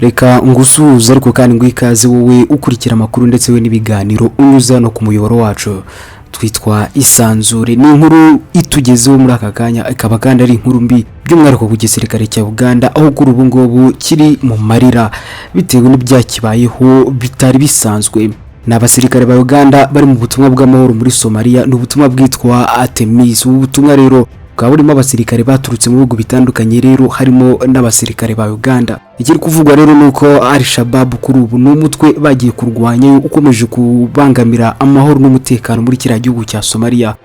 reka ngusuhuze ariko kandi ngwikaze wowe ukurikira amakuru ndetse we n'ibiganiro unyuza no ku muyoboro wacu twitwa Isanzure. Ni inkuru itugezeho muri aka kanya, ikaba kandi ari inkuru mbi by'umwihariko ku gisirikare cya Uganda, aho kuri ubu ngubu kiri mu marira bitewe n'ibyakibayeho bitari bisanzwe. N'abasirikare ba Uganda bari mu butumwa bw'amahoro muri Somalia, n'ubutumwa bwitwa Artemis. Ubu butumwa rero bwa burimo abasirikare baturutse mu bihugu bitandukanye, rero harimo n'abasirikare ba Uganda. Ikiri kuvugwa rero nuko Al-Shabaab kuri ubu n'umutwe bagiye kurwanya ukomeje kubangamira amahoro n'umutekano muri kiriya gihugu cya Somalia.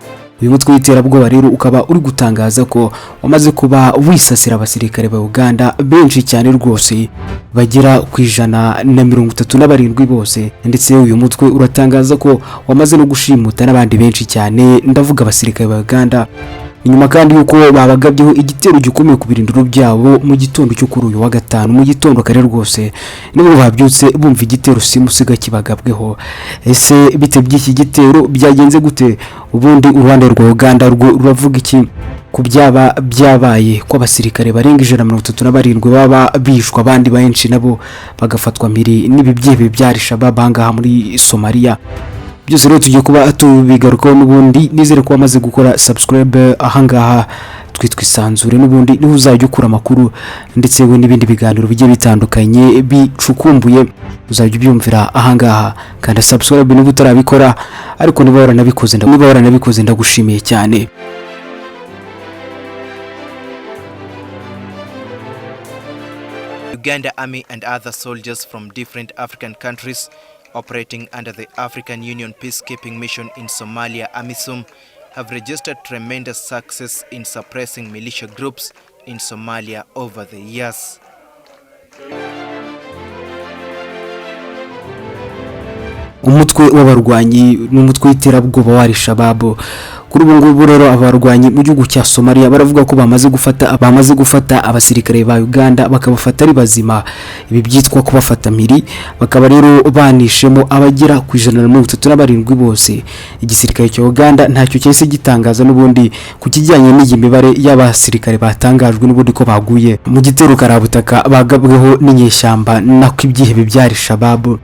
Uyu mutwe w'iterabwoba rero ukaba uri gutangaza ko wamaze kuba wisasira abasirikare ba Uganda benshi cyane rwose bagera ku 137 bose, ndetse uyu mutwe uratangaza ko wamaze no gushimuta n'abandi benshi cyane, ndavuga abasirikare ba Uganda. Inyuma kandi yuko babagabyeho igitero gikomeye ku birindiro byabo mu gitondo cyo kuri uyu wa gatanu, mu gitondo kare rwose nibo babyutse bumva igitero simusiga kibagabweho. Ese bite by'iki gitero byagenze gute? Ubundi uruhande rwa Uganda ruravuga iki ku byaba byabaye ko abasirikare barenga 137 baba bishwa, abandi benshi nabo bagafatwa mpiri n'ibibyebe bya Al-Shabaab ngaha muri Somalia? Byose rero tugiye kuba tubigarukaho, n'ubundi nizere ko wamaze gukora subscribe ahangaha twitwa Isanzure, n'ubundi niho uzajya ukura amakuru ndetse we n'ibindi biganiro bigiye bitandukanye bicukumbuye uzajya ubyumvira ahangaha. Kandi subscribe niba utarabikora, ariko niba waranabikoze ndagushimiye cyane. Uganda Army and other soldiers from different African countries operating under the African Union Peacekeeping Mission in Somalia, AMISOM, have registered tremendous success in suppressing militia groups in Somalia over the years. Umutwe w'abarwanyi n'umutwe w'iterabwoba wa Al-Shabaab kuri ubu ngubu rero abarwanyi mu gihugu cya Somalia baravuga ko bamaze gufata abasirikare ba Uganda bakabafata ari bazima. Ibi byitwa kubafata mpiri, bakaba rero banishemo abagera ku 137 bose. Igisirikare cya Uganda ntacyo cyese gitangaza n'ubundi ku kijyanye n'iyi mibare y'abasirikare batangajwe n'ubundi ko baguye mu gitero karabutaka bagabweho n'inyeshyamba nako ibyihebe bya Al-Shabaab.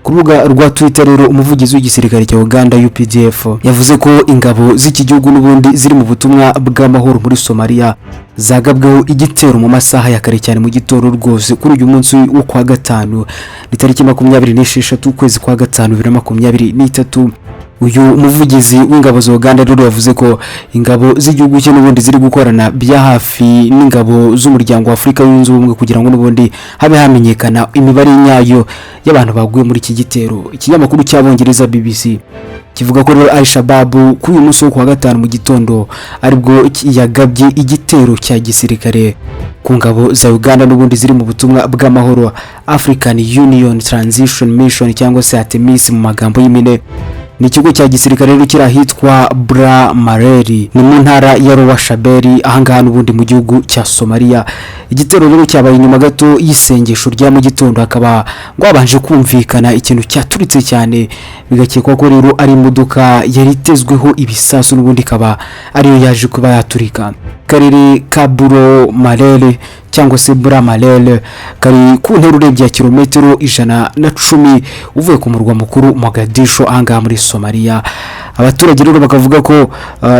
Ku rubuga rwa Twitter rero umuvugizi w'igisirikare cya Uganda UPDF yavuze ko ingabo z'iki gihugu n'ubundi ziri mu butumwa bw'amahoro muri Somalia zagabweho igitero mu masaha ya kare cyane mu gitondo rwose kuri uyu munsi wo kwa gatanu, ni tariki 26 ukwezi kwa gatanu 2023. Uyu umuvugizi w'ingabo za Uganda rero yavuze ko ingabo z'igihugu cye n'ubundi ziri gukorana bya hafi n'ingabo z'umuryango wa Afrika yunze ubumwe kugira ngo n'ubundi habe hamenyekana imibare nyayo y'abantu baguye muri iki gitero. Ikinyamakuru cy'Abongereza BBC kivuga ko Al-Shabaab kuri uyu munsi wo kwa gatanu mu gitondo aribwo yagabye igitero cya gisirikare ku ngabo za Uganda n'ubundi ziri mu butumwa bw'amahoro African Union Transition Mission cyangwa se Artemis mu magambo y'imine. Ni ikigo cya gisirikare rero kirahitwa Bramareri, ni mu ntara ya Rwashaberi ahangaha n'ubundi mu gihugu cya Somalia. Igitero rero cyabaye nyuma gato y'isengesho rya mu gitondo, hakaba ngo abanje kumvikana ikintu cyaturitse cyane, bigakekwa ko rero ari imodoka yari itezweho ibisasu n'ubundi kaba ariyo yaje kuba yaturika. Karere ka Bramareri cyangwa se Bramareri kari ku ntera urebye ya kilometero 110 uvuye ku murwa mukuru Mogadisho ahangaha muri Somalia. Abaturage rero bakavuga ko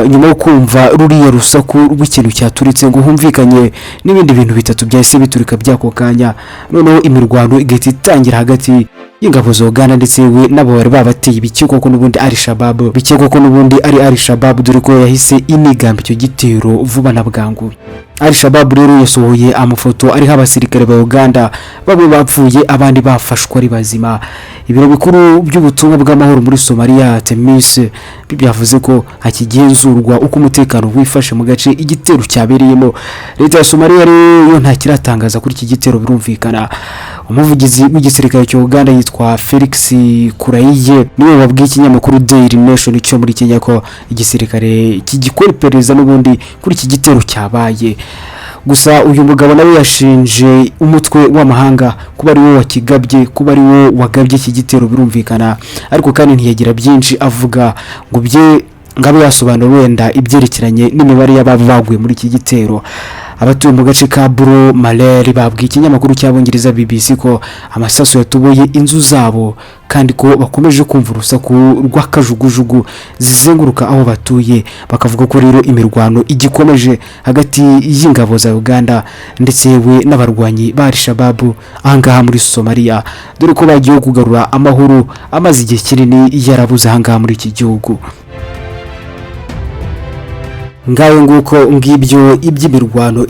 nyuma yo kumva ruriya rusaku rw'ikintu cyaturitse ngo humvikanye n'ibindi bintu bitatu byahise biturika byako kanya, noneho imirwano igahita itangira hagati y'ingabo za Uganda ndetse we nabo bari babateye ibikiko ko n'ubundi Al-Shabaab, bikekwa ko n'ubundi ari Al-Shabaab dore ko yahise inigamba icyo gitero vuba na bwangu. Al-Shabaab rero yasohoye amafoto ariho abasirikare ba Uganda bamwe bapfuye abandi bafashwe ari bazima. Ibiro bikuru by'ubutumwa bw'amahoro muri Somalia Artemis byavuze ko hakigenzurwa uko umutekano wifashe mu gace igitero cyabereyemo. Leta ya Somalia rero nta kiratangaza kuri iki gitero birumvikana. Umuvugizi w'igisirikare cya Uganda yitwa Felix Kurayiye niwe wabwiye ikinyamakuru Daily Nation cyo muri Kenya ko igisirikare kigikora iperereza n'ubundi kuri iki gitero cyabaye. Gusa uyu mugabo nawe yashinje umutwe w'amahanga kuba ari wo wakigabye, kuba ari wo wagabye iki gitero birumvikana, ariko kandi ntiyagira byinshi avuga ngo bye ngabe yasobanura wenda ibyerekeranye n'imibare y'ababaguye muri iki gitero. abatuye mu gace ka Buru Maleri babwiye ikinyamakuru cy'abongereza BBC ko amasasu yatubuye inzu zabo kandi ko bakomeje kumva urusaku rw'akajugujugu zizenguruka aho batuye. Bakavuga ko rero imirwano igikomeje hagati y'ingabo za Uganda ndetse yewe n'abarwanyi ba Al-Shabaab ahangaha muri Somalia, dore ko bagiye kugarura amahoro amaze igihe kinini yarabuze ahangaha muri iki gihugu. Ngayo nguko ngibyo iby'imirwano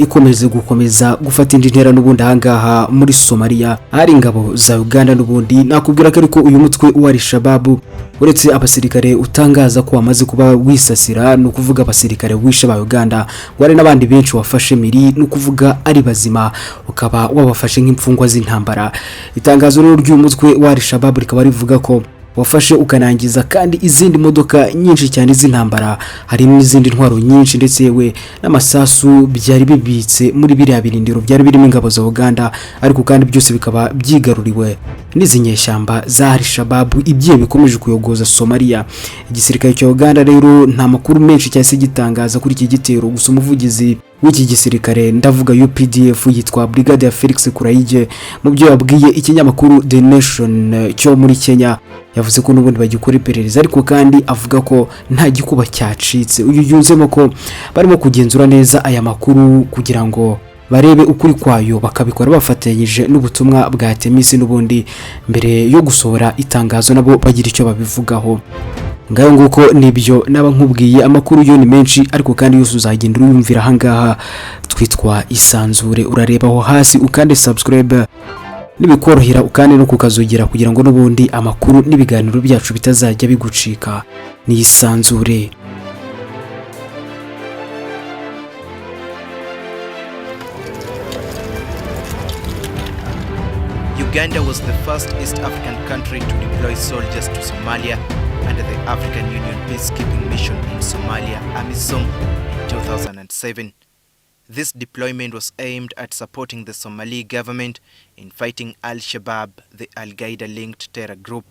ikomeze gukomeza gufata indi ntera n'ubundi ahangaha muri Somalia ari ingabo za Uganda n'ubundi. Nakubwira ko ariko uyu mutwe wa Al-Shabaab uretse abasirikare utangaza ko wamaze kuba wisasira, no kuvuga abasirikare wishe ba Uganda, wari n'abandi benshi wafashe miri, no kuvuga ari bazima ukaba wabafashe nk'imfungwa z'intambara. Itangazo rero ry'uyu mutwe wa Al-Shabaab rikaba rivuga ko wafashe ukanangiza kandi izindi modoka nyinshi cyane z'intambara, harimo n'izindi ntwaro nyinshi ndetse yewe n'amasasu byari bibitse muri biriya birindiro byari birimo ingabo za Uganda, ariko kandi byose bikaba byigaruriwe n'izi nyeshyamba za Al-Shabaab ibyiye bikomeje kuyogoza Somalia. Igisirikare cya Uganda rero nta makuru menshi cyase gitangaza kuri iki gitero, gusa umuvugizi w'iki gisirikare ndavuga UPDF yitwa Brigadier Felix Kurayige, mu byo yabwiye ikinyamakuru The Nation cyo muri Kenya, yavuze ko n'ubundi bagikora iperereza, ariko kandi avuga ko nta gikuba cyacitse. Uyu yunzemo ko barimo kugenzura neza aya makuru kugira ngo barebe ukuri kwayo, bakabikora bafatanyije n'ubutumwa bwa Temisi n'ubundi mbere yo gusohora itangazo nabo bagira icyo babivugaho. Ngayo nguko nibyo naba nkubwiye, amakuru yo ni menshi ariko kandi yose uzagenda uyumvira ahangaha twitwa Isanzure. Urareba aho hasi ukande subscribe nibikorohera ukande no kukazugira kugira ngo n'ubundi amakuru n'ibiganiro byacu bitazajya bigucika. Ni Isanzure. Uganda was the first East African country to deploy soldiers to Somalia under the African Union peacekeeping mission in Somalia, AMISOM, in 2007. This deployment was aimed at supporting the Somali government in fighting Al-Shabaab, the Al-Qaeda-linked terror group.